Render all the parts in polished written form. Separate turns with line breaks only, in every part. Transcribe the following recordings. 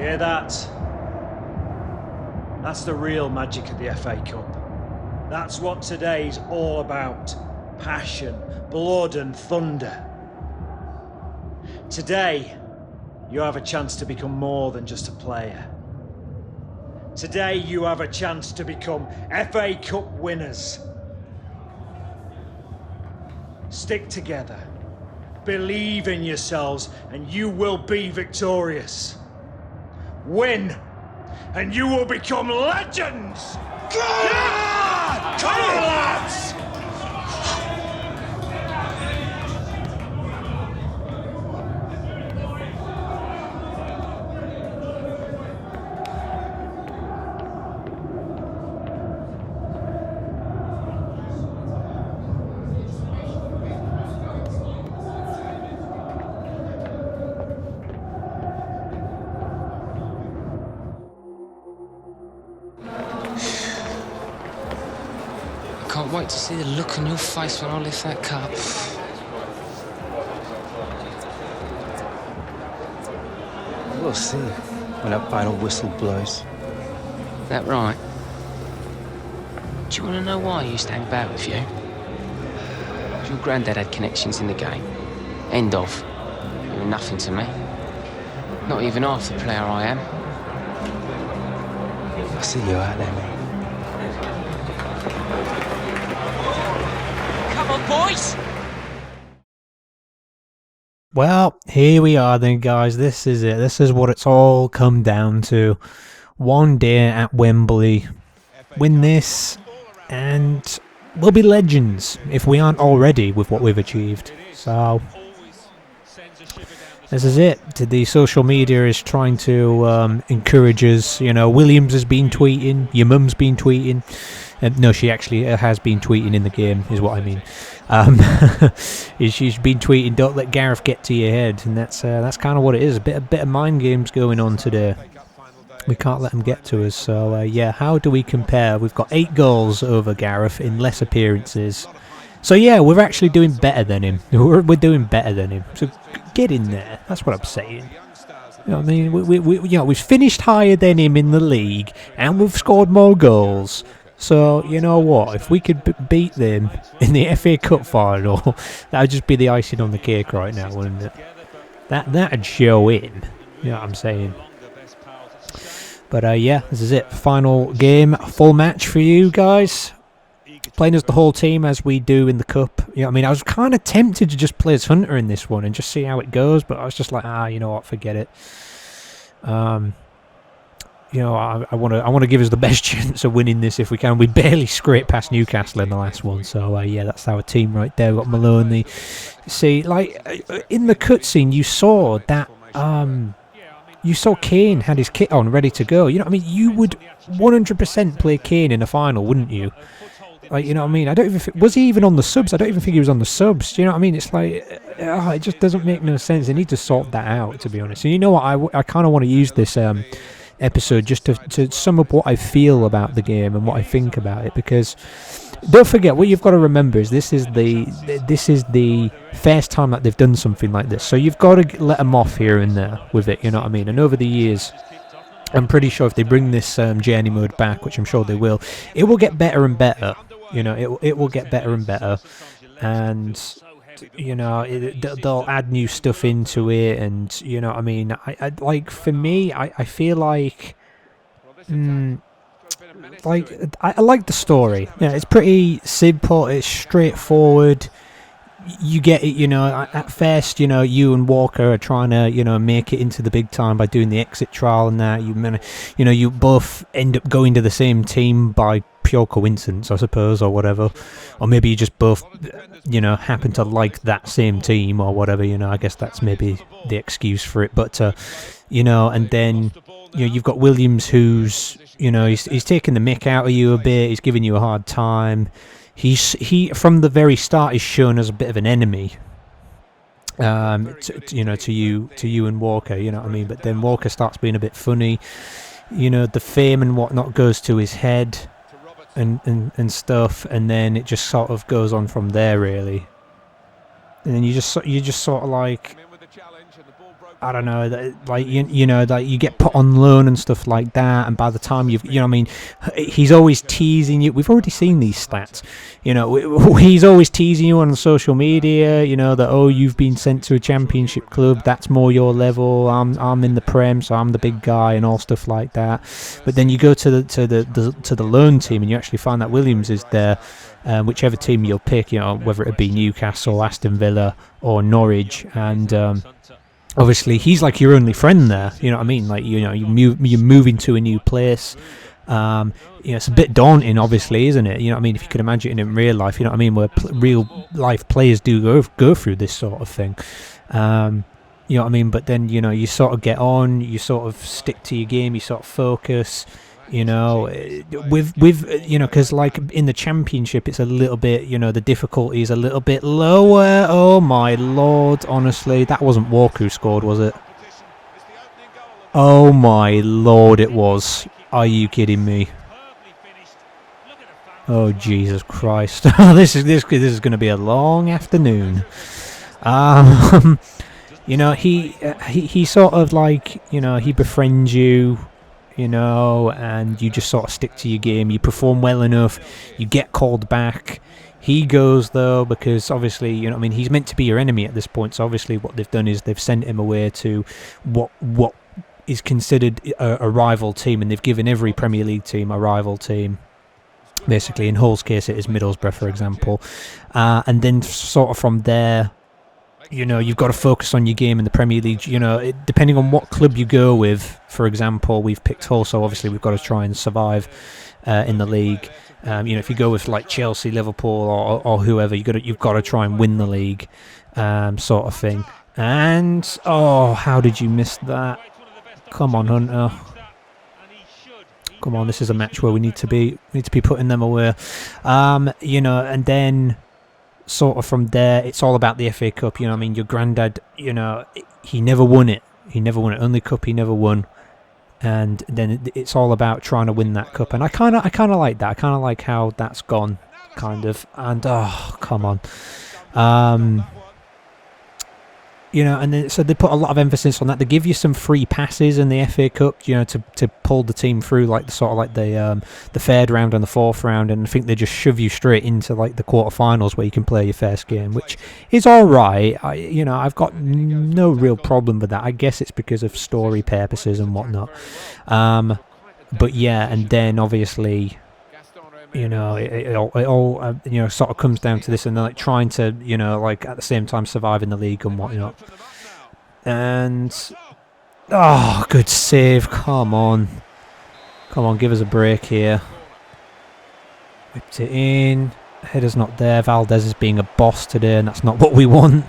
Hear that? That's the real magic of the FA Cup. That's what today's all about. Passion, blood and thunder. Today, you have a chance to become more than just a player. Today, you have a chance to become FA Cup winners. Stick together. Believe in yourselves and you will be victorious. Win and you will become legends! Yeah! Come on, lads!
Can't wait to see the look on your face when I lift that cup.
We'll see when that final whistle blows.
That right? Do you want to know why I used to hang about with you? Your granddad had connections in the game. End of. You were nothing to me. Not even half the player I am.
I see you out there, mate.
Come on, boys!
Well, here we are then, guys. This is it. This is what it's all come down to. One day at Wembley. Win this, and we'll be legends if we aren't already with what we've achieved. So, this is it. The social media is trying to encourage us. You know, Williams has been tweeting. Your mum's been tweeting. No, she actually has been tweeting in the game, is what I mean. She's been tweeting, "Don't let Gareth get to your head," and that's kind of what it is. A bit of mind games going on today. We can't let them get to us. So yeah, how do we compare? We've got 8 goals over Gareth in less appearances. So yeah, we're actually doing better than him. We're doing better than him. So get in there. That's what I'm saying. You know what I mean? We've finished higher than him in the league, and we've scored more goals. So, you know what, if we could beat them in the FA Cup final, that would just be the icing on the cake right now, wouldn't it? That'd show in, you know what I'm saying? But yeah, this is it. Final game, full match for you guys. Playing as the whole team as we do in the Cup. You know what I mean? I was kind of tempted to just play as Hunter in this one and just see how it goes, but I was just like, you know what, forget it. You know, I want to give us the best chance of winning this if we can. We barely scraped past Newcastle in the last one, so yeah, that's our team right there. We've got Maloney. See, like in the cutscene, you saw that you saw Kane had his kit on, ready to go. You know what I mean? You would 100% play Kane in a final, wouldn't you? Like, you know what I mean? I don't even was he even on the subs? I don't even think he was on the subs. Do you know what I mean? It's like it just doesn't make no sense. They need to sort that out, to be honest. And you know what? I kind of want to use this episode just to sum up what I feel about the game and what I think about it, because don't forget, what you've got to remember is this is the first time that they've done something like this, so you've got to let them off here and there with it, you know what I mean? And over the years, I'm pretty sure if they bring this journey mode back, which I'm sure they will, it will get better and better. You know, it will get better and better, and you know, they'll add new stuff into it, and you know what I mean? I like, for me, I feel like I like the story. Yeah, it's pretty simple, it's straightforward. You get it, you know, at first, you know, you and Walker are trying to, you know, make it into the big time by doing the exit trial and that. You know, you both end up going to the same team by pure coincidence, I suppose, or whatever. Or maybe you just both, you know, happen to like that same team or whatever, you know. I guess that's maybe the excuse for it. But, you know, and then, you know, you've got Williams who's, you know, he's taking the mick out of you a bit. He's giving you a hard time. He from the very start is shown as a bit of an enemy, you know, to you and Walker, you know what I mean? But then Walker starts being a bit funny, you know, the fame and whatnot goes to his head and stuff, and then it just sort of goes on from there, really. And then you just sort of like, I don't know, like you know, like you get put on loan and stuff like that, and by the time you know, what I mean, he's always teasing you. We've already seen these stats, you know. He's always teasing you on social media, you know, that you've been sent to a championship club, that's more your level. I'm in the Prem, so I'm the big guy, and all stuff like that. But then you go to the loan team, and you actually find that Williams is there. Whichever team you'll pick, you know, whether it be Newcastle, Aston Villa, or Norwich, and obviously he's like your only friend there. You know what I mean? Like, you know, you're moving to a new place. You know, it's a bit daunting, obviously, isn't it? You know what I mean? If you could imagine it in real life, you know what I mean, where real life players do go through this sort of thing. You know what I mean? But then, you know, you sort of get on, you sort of stick to your game, you sort of focus. You know, with you know, because like in the championship, it's a little bit, you know, the difficulty is a little bit lower. Oh my lord, honestly, that wasn't Walker who scored, was it? Oh my lord, it was. Are you kidding me? Oh Jesus Christ! this is going to be a long afternoon. You know, he sort of like, you know, he befriends you. You know, and you just sort of stick to your game. You perform well enough, you get called back. He goes though, because obviously, you know what I mean, he's meant to be your enemy at this point. So obviously, what they've done is they've sent him away to what is considered a rival team, and they've given every Premier League team a rival team. Basically, in Hull's case, it is Middlesbrough, for example, and then sort of from there. You know, you've got to focus on your game in the Premier League. You know, depending on what club you go with. For example, we've picked Hull, so obviously we've got to try and survive in the league. You know, if you go with like Chelsea, Liverpool, or whoever, you've got to try and win the league, sort of thing. And how did you miss that? Come on, Hunter. Come on, this is a match where we need to be putting them away. You know, and then. Sort of from there, it's all about the FA Cup. You know what I mean? Your granddad, you know, he never won it. Only cup he never won. And then it's all about trying to win that cup. And I kind of like that. I kind of like how that's gone, kind of. And come on. You know, and then so they put a lot of emphasis on that. They give you some free passes in the FA Cup, you know, to pull the team through, like the sort of like the third round and the fourth round, and I think they just shove you straight into like the quarterfinals where you can play your first game, which is all right. You know, I've got no real problem with that. I guess it's because of story purposes and whatnot. But yeah, and then obviously. You know, it all you know, sort of comes down to this, and they're like trying to, you know, like at the same time survive in the league and whatnot. And good save! Come on, give us a break here. Whipped it in. Header's not there. Valdez is being a boss today, and that's not what we want.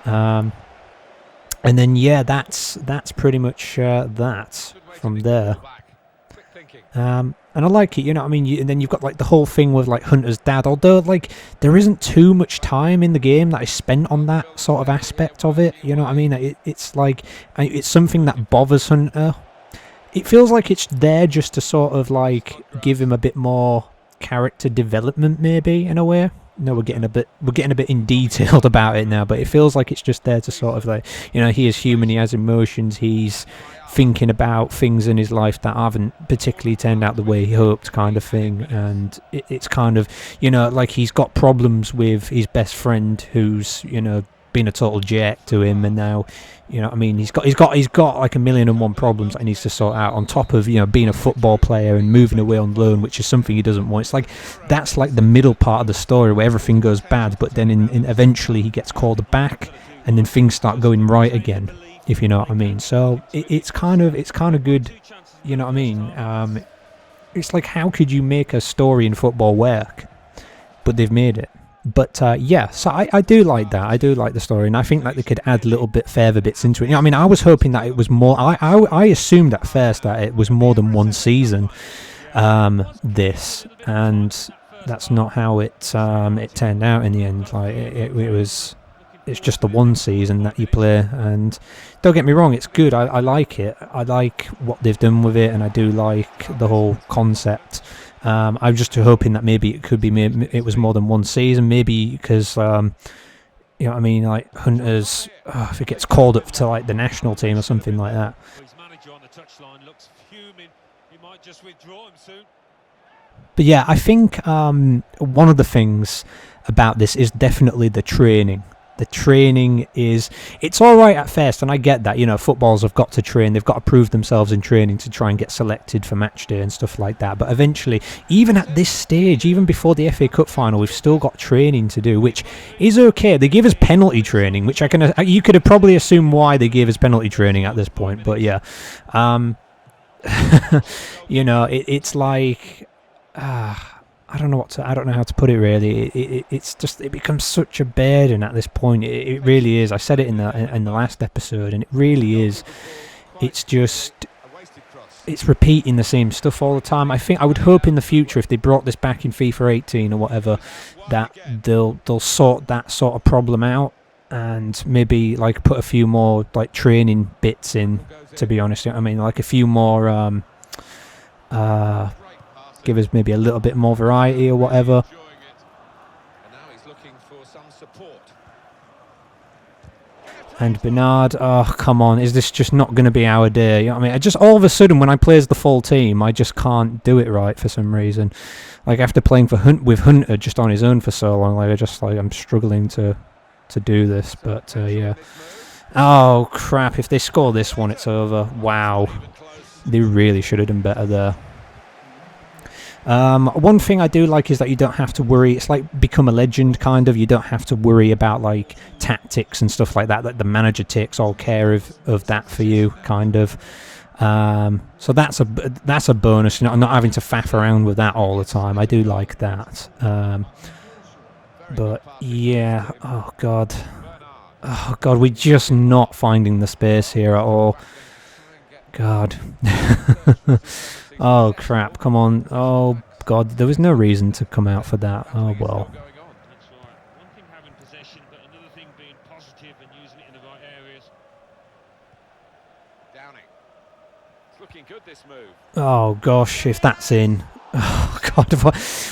And then yeah, that's pretty much that from there. And I like it, you know what I mean? And then you've got like the whole thing with like Hunter's dad, although like there isn't too much time in the game that is spent on that sort of aspect of it, you know what I mean? It's like, it's something that bothers Hunter. It feels like it's there just to sort of like give him a bit more character development, maybe, in a way. No, we're getting a bit in detailed about it now, but it feels like it's just there to sort of like, you know, he is human, he has emotions, he's thinking about things in his life that haven't particularly turned out the way he hoped, kind of thing. And it's kind of, you know, like he's got problems with his best friend who's, you know, been a total jerk to him, and now, you know what I mean, he's got like 1,000,001 problems that he needs to sort out, on top of, you know, being a football player and moving away on loan, which is something he doesn't want. It's like that's like the middle part of the story where everything goes bad, but then in eventually he gets called back, and then things start going right again, if you know what I mean. So it's kind of good, you know what I mean. It's like, how could you make a story in football work? But they've made it. But yeah, so I do like that. I do like the story, and I think that they could add a little bit further bits into it. You know, I mean, I was hoping that it was more. I assumed at first that it was more than one season. This, and that's not how it turned out in the end. Like it was. It's just the one season that you play, and don't get me wrong, it's good. I like it. I like what they've done with it, and I do like the whole concept. I'm just hoping that maybe it was more than one season, maybe because You know what I mean? Like Hunter's, if he gets called up to like the national team or something like that.
His manager on the touchline looks fuming. He might just withdraw him soon.
But yeah, I think one of the things about this is definitely the training. The training is, it's all right at first, and I get that, you know, footballers have got to train, they've got to prove themselves in training to try and get selected for match day and stuff like that. But eventually, even at this stage, even before the FA Cup final, we've still got training to do, which is okay. They give us penalty training, which you could have probably assumed why they gave us penalty training at this point. But yeah, you know, it's like. I don't know how to put it really. It's just, it becomes such a burden at this point. It really is. I said it in the last episode, and it really is. It's just, it's repeating the same stuff all the time. I would hope in the future, if they brought this back in FIFA 18 or whatever, that they'll sort that sort of problem out and maybe like put a few more like training bits in. To be honest, I mean, like a few more. Give us maybe a little bit more variety or whatever. And Bernard, oh come on, is this just not going to be our day? You know what I mean? I just all of a sudden when I play as the full team, I just can't do it right for some reason. Like after playing with Hunter just on his own for so long, I'm struggling to do this. But yeah. Oh crap! If they score this one, it's over. Wow, they really should have done better there. One thing I do like is that you don't have to worry. It's like Become a Legend, kind of. You don't have to worry about like tactics and stuff like that. That the manager takes all care of that for you, kind of. So that's a bonus. You know, I'm not having to faff around with that all the time. I do like that. But yeah, oh god, we're just not finding the space here at all. God. Oh crap, come on. Oh god, there was no reason to come out for that. Oh well.
That's right. One thing having possession, but another thing being positive and using it in the right areas. Downing. It's looking good, this move.
Oh gosh, if that's in. Oh god,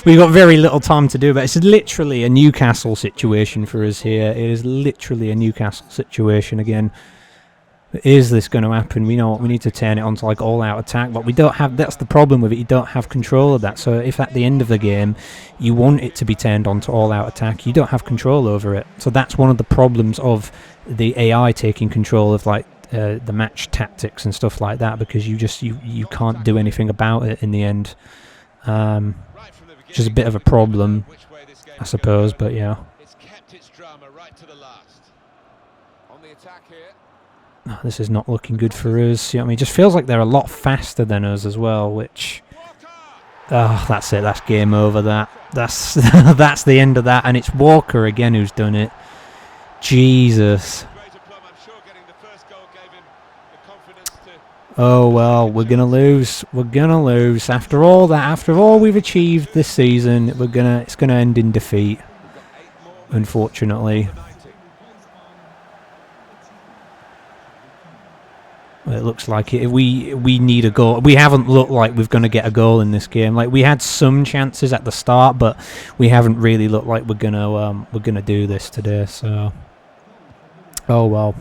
we've got very little time to do, but it's literally a Newcastle situation for us here. It is literally a Newcastle situation again. Is this going to happen? We know what we need to turn it on to like all-out attack, but we don't have. That's the problem with it. You don't have control of that. So if at the end of the game you want it to be turned on to all-out attack, you don't have control over it. So that's one of the problems of the AI taking control of like the match tactics and stuff like that, because you can't do anything about it in the end. Which is a bit of a problem, I suppose. But yeah.
It's kept its drama right to the last. On the attack here.
Oh, this is not looking good for us. You know what I mean? It just feels like they're a lot faster than us as well, which... Oh, that's it. That's game over. That's that's the end of that. And it's Walker again who's done it. Jesus. Oh, well, we're going to lose. We're going to lose. After all that, after all we've achieved this season, it's going to end in defeat, unfortunately. It looks like it. We need a goal. We haven't looked like we're going to get a goal in this game. Like we had some chances at the start, but we haven't really looked like we're gonna do this today. So, oh well.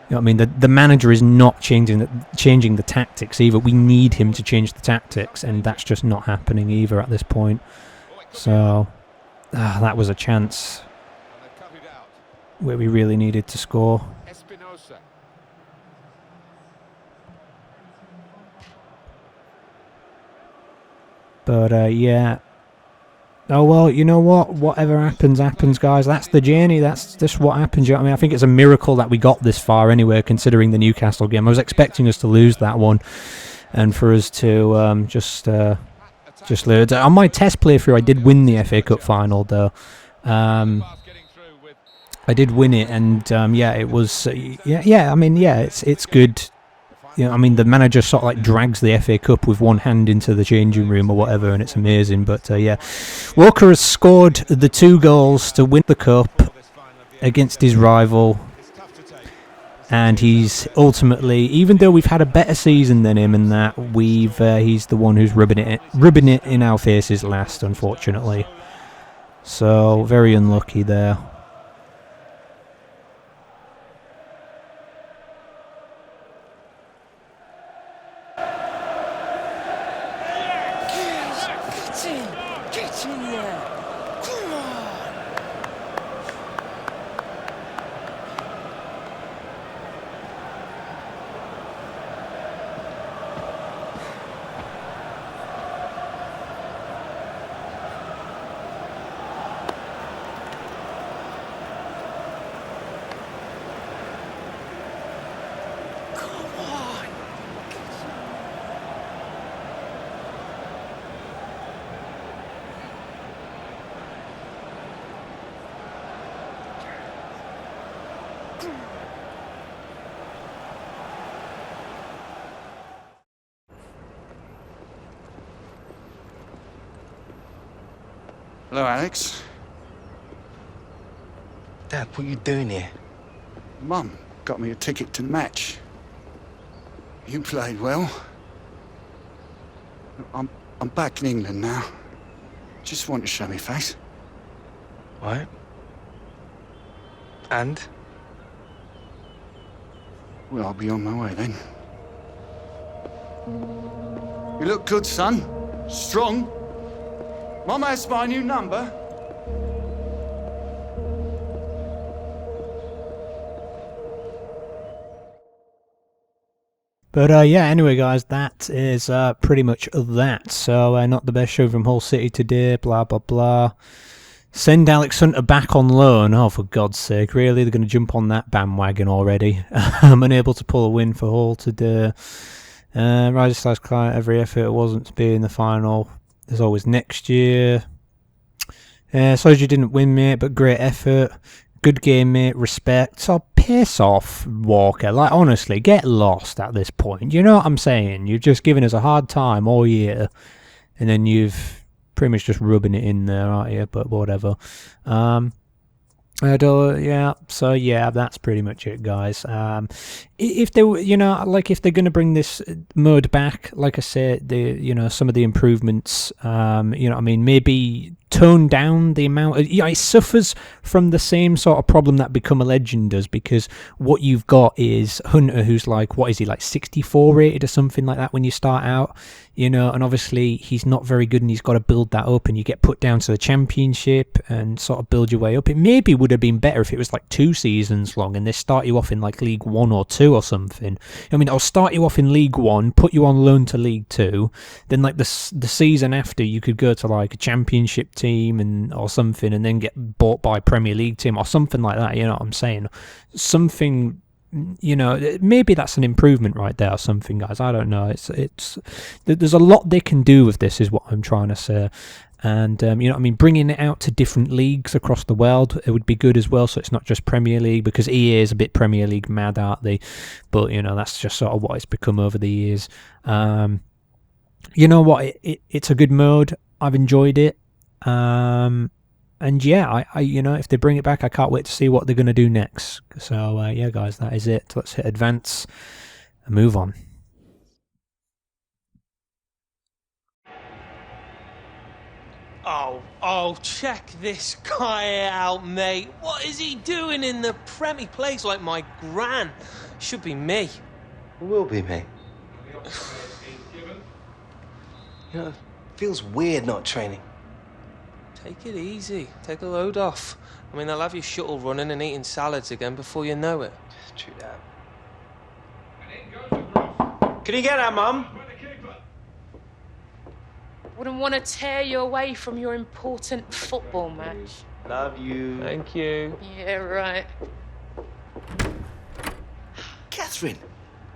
You know what I mean? The manager is not changing the tactics either. We need him to change the tactics, and that's just not happening either at this point. So, that was a chance where we really needed to score. But, yeah. Oh, well, you know what? Whatever happens, happens, guys. That's the journey. That's just what happens. You know what I mean? I think it's a miracle that we got this far anyway, considering the Newcastle game. I was expecting us to lose that one, and for us to just lose. On my test playthrough, I did win the FA Cup final, though. I did win it, and, yeah, it was... yeah, I mean, yeah, it's good. You know, I mean, the manager sort of like drags the FA Cup with one hand into the changing room or whatever, and it's amazing. But yeah, Walker has scored the 2 goals to win the cup against his rival, and he's ultimately, even though we've had a better season than him in that, he's the one who's rubbing it in our faces last, unfortunately. So very unlucky there.
Hello, Alex.
Dad, what are you doing here?
Mum got me a ticket to match. You played well. I'm back in England now. Just want to show me face.
Right. And?
Well, I'll be on my way then. You look good, son. Strong. Mum has my new number.
But yeah, anyway guys, that is pretty much that. So not the best show from Hull City today, blah blah blah. Send Alex Hunter back on loan. Oh, for God's sake, really? They're going to jump on that bandwagon already. I'm unable to pull a win for Hull today. Riser / client, every effort wasn't to be in the final. There's always next year. Sorry you didn't win, mate, but great effort. Good game, mate. Respect. So piss off, Walker. Like, honestly, get lost at this point. You know what I'm saying? You've just given us a hard time all year, and then you've pretty much just rubbing it in there, aren't you? But whatever. Yeah, so yeah, that's pretty much it, guys. If they were, you know, like if they're going to bring this mode back, like I said, some of the improvements, I mean, maybe tone down the amount of, it suffers from the same sort of problem that Become a Legend does, because what you've got is Hunter, who's like, what is he, like 64 rated or something like that when you start out, and obviously he's not very good and he's got to build that up, and you get put down to the championship and sort of build your way up. It maybe would have been better if it was like 2 seasons long and they start you off in like League 1 or 2 or something. I mean, I'll start you off in League 1, put you on loan to League 2, then like the season after you could go to like a championship team or something, and then get bought by a Premier League team or something like that. You know what I'm saying? Something, maybe that's an improvement right there or something, guys. I don't know. It's there's a lot they can do with this, is what I'm trying to say. And bringing it out to different leagues across the world, it would be good as well. So it's not just Premier League, because EA is a bit Premier League mad, aren't they? But that's just sort of what it's become over the years. You know what? It's a good mode. I've enjoyed it. And yeah, I if they bring it back, I can't wait to see what they're going to do next. So yeah, guys, that is it. Let's hit advance and move on.
Oh, check this guy out, mate. What is he doing in the Prem? He plays like my gran. Should be me.
It will be me. It feels weird not training.
Take it easy. Take a load off. I mean, they'll have your shuttle running and eating salads again before you know it.
True that.
Can you get that, Mum?
Wouldn't want to tear you away from your important football match.
Love you.
Thank you.
Yeah, right.
Catherine,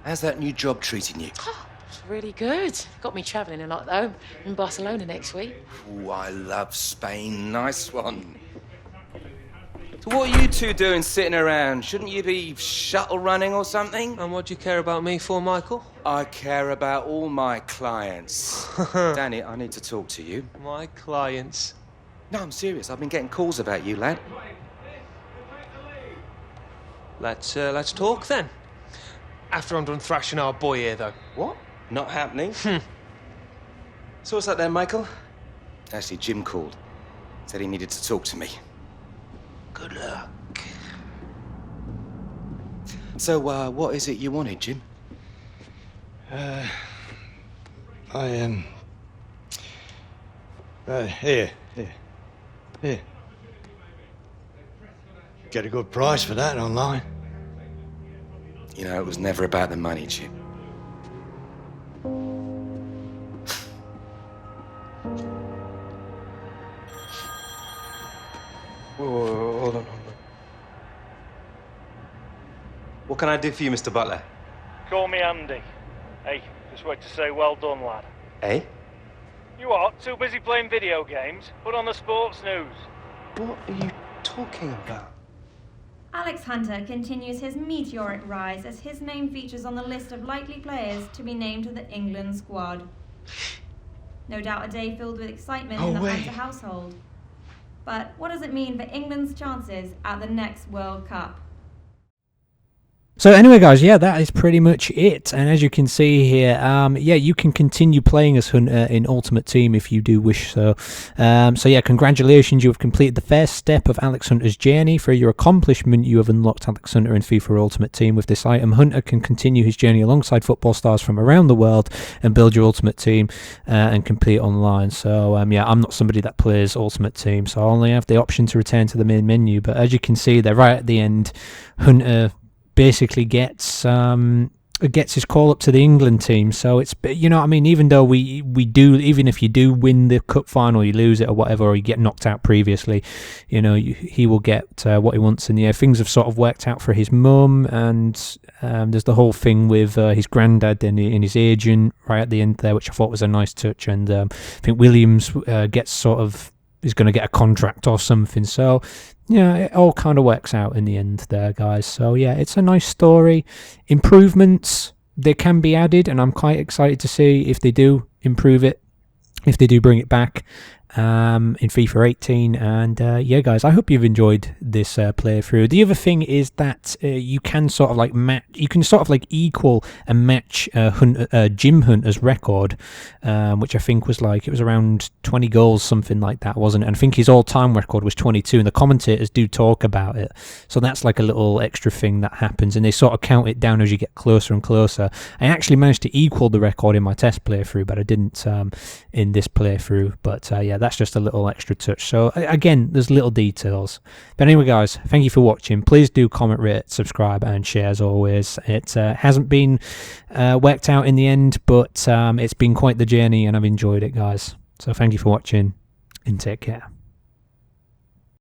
how's that new job treating you?
Oh, it's really good. Got me travelling a lot, though. In Barcelona next week.
Ooh, I love Spain. Nice one. So what are you two doing sitting around? Shouldn't you be shuttle running or something?
And what do you care about me for, Michael?
I care about all my clients. Danny, I need to talk to you.
My clients.
No, I'm serious. I've been getting calls about you, lad.
Let's talk then. After I'm done thrashing our boy here, though.
What? Not happening? So what's up then, Michael? Actually, Jim called. Said he needed to talk to me. Good luck. So, what is it you wanted, Jim?
Here. Get a good price for that online.
It was never about the money, Jim.
Whoa, hold on.
What can I do for you, Mr. Butler?
Call me Andy. Hey, just wait to say well done, lad.
Eh?
You what? Too busy playing video games? Put on the sports news.
What are you talking about?
Alex Hunter continues his meteoric rise as his name features on the list of likely players to be named to the England squad. No doubt a day filled with excitement in the Hunter household. But what does it mean for England's chances at the next World Cup?
So anyway, guys, yeah, that is pretty much it. And as you can see here, yeah, you can continue playing as Hunter in Ultimate Team if you do wish so. So yeah, congratulations, you have completed the first step of Alex Hunter's journey. For your accomplishment, you have unlocked Alex Hunter in FIFA Ultimate Team. With this item, Hunter can continue his journey alongside football stars from around the world and build your Ultimate Team and complete online. So yeah, I'm not somebody that plays Ultimate Team, so I only have the option to return to the main menu. But as you can see, they're right at the end. Hunter basically gets his call up to the England team. So it's, you know what I mean, even though we do, even if you do win the cup final, you lose it or whatever, or you get knocked out previously, you know, he will get what he wants in the air. Things have sort of worked out for his mum, and there's the whole thing with his granddad and his agent right at the end there, which I thought was a nice touch. And I think Williams is going to get a contract or something. So yeah, it all kind of works out in the end there, guys. So yeah, it's a nice story. Improvements, they can be added, and I'm quite excited to see if they do improve it, if they do bring it back in FIFA 18. And yeah, guys, I hope you've enjoyed this playthrough. The other thing is that you can sort of like equal and match Jim Hunter's record, which I think was like, it was around 20 goals, something like that, wasn't it? And I think his all-time record was 22, and the commentators do talk about it. So that's like a little extra thing that happens, and they sort of count it down as you get closer and closer. I actually managed to equal the record in my test playthrough, but I didn't in this playthrough. But yeah, that's just a little extra touch. So again, there's little details. But anyway, guys, thank you for watching. Please do comment, rate, subscribe, and share as always. It hasn't been worked out in the end, but it's been quite the journey, and I've enjoyed it, guys. So thank you for watching, and take care.